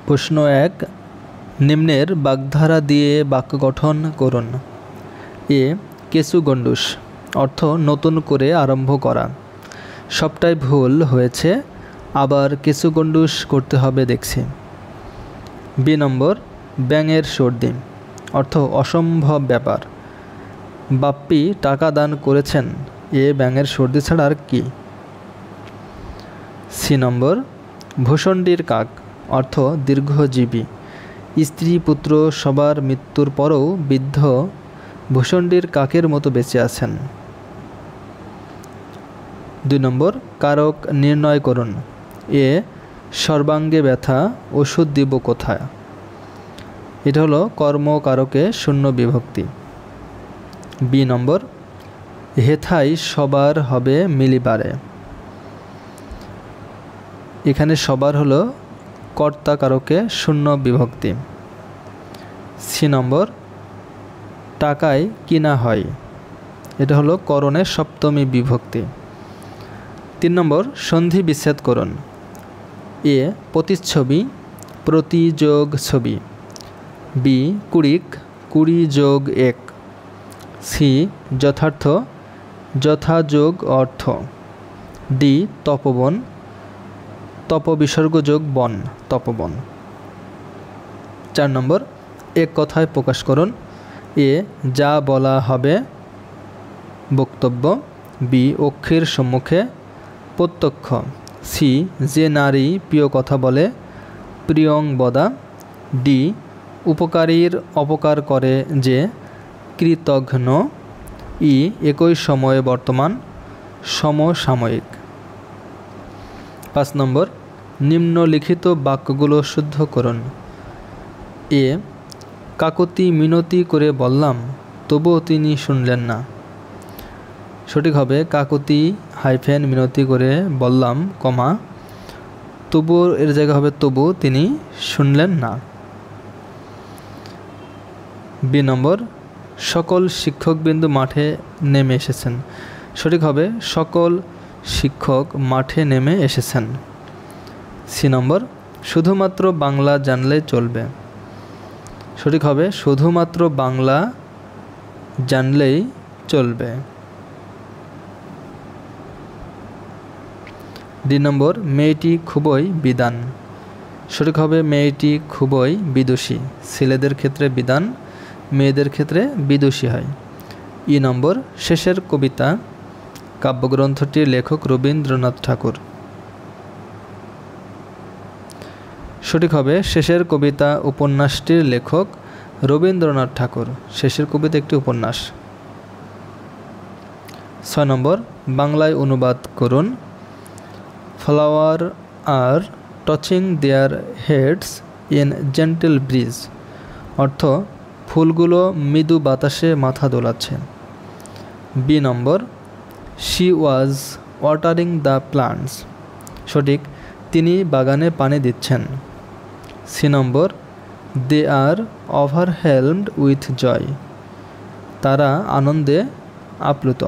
প্রশ্ন 1, নিম্নের বাগধারা দিয়ে বাক্য গঠন করুন। এ, কেঁচু গণ্ডূষ, অর্থ নতুন করে আরম্ভ করা। সবটাই ভুল হয়েছে, আবার কেঁচু গণ্ডূষ করতে হবে দেখছি। বি নম্বর, ব্যাঙের সর্দি, অর্থ অসম্ভব ব্যাপার। বাপ্পি টাকা দান করেছেন, এ ব্যাঙের সর্দি ছাড়া আর কি। সি নম্বর, ভূষণ্ডির কাক, অর্থ দীর্ঘজীবী। স্ত্রী পুত্র সবার মৃত্যুর পরও বৃদ্ধ ভূষণ্ডির কাকের মতো বেঁচে আছেন। 2 নম্বর, কারক নির্ণয় করুন। এ, সর্বাঙ্গে ব্যথা, ওষুধ দিব কোথায়। এটা হলো কর্মকারকে শূন্য বিভক্তি। বি নম্বর, হেথাই সবার হবে মিলিবারে। এখানে সবার হলো কর্তাকারকে শূন্য বিভক্তি। সি নম্বর, টাকায় কিনা হয়, এটা হলো করণের সপ্তমী বিভক্তি। 3 নম্বর, সন্ধি বিচ্ছেদ করুন। এ, প্রতিচ্ছবি, প্রতি যোগ ছবি। বি, কুড়িক, 20 যোগ 1। সি, যথার্থ, যথা যোগ অর্থ। ডি, তপবন, তপ বিসর্গ যোগ বন, তপবন। 4 নম্বর, এক কথায় প্রকাশ করুন। এ, যা বলা হবে বক্তব্য। বি, অক্ষের সম্মুখে প্রত্যক্ষ। সি, যে নারী প্রিয় কথা বলে প্রিয়ংবদা। ডি, উপকারীর অপকার করে যে কৃতঘ্ন। ই, একই সময়ে বর্তমান, সমসাময়িক। 5 নম্বর, নিম্নলিখিত বাক্যগুলো শুদ্ধ করুন। এ, কাকতি মিনতি করে বললাম, তবুও তিনি শুনলেন না। সঠিক হবে কাকতি হাইফেন মিনতি করে বললাম, কমা, তবুও এর জায়গা হবে তবু তিনি শুনলেন না। বি নম্বর, সকল শিক্ষকবৃন্দ মাঠে নেমে এসেছেন। সঠিক হবে সকল শিক্ষক মাঠে নেমে এসেছেন। সি নম্বর, শুধুমাত্র বাংলা জানলেই চলবে। সঠিক হবে শুধুমাত্র বাংলা জানলেই চলবে। ডি নম্বর, মেয়েটি খুবই বিদ্বান। সঠিক হবে মেয়েটি খুবই বিদুষী। ছেলেদের ক্ষেত্রে বিদ্বান, মেয়েদের ক্ষেত্রে বিদুষী হয়। ই নম্বর, শেষের কবিতা কাব্যগ্রন্থটির লেখক রবীন্দ্রনাথ ঠাকুর। সঠিক হবে শেষের কবিতা উপন্যাসটির লেখক রবীন্দ্রনাথ ঠাকুর। শেষের কবিতা একটি উপন্যাস। 6 নম্বর, বাংলায় অনুবাদ করুন। Flower are touching their heads in gentle breeze, অর্থ ফুলগুলো মৃদু বাতাসে মাথা দোলাচ্ছে। B number, she was watering the plants. সঠিক, তিনি বাগানে পানি দিচ্ছেন। C number, they R ওভারহেলমড with joy, তারা আনন্দে আপ্লুত।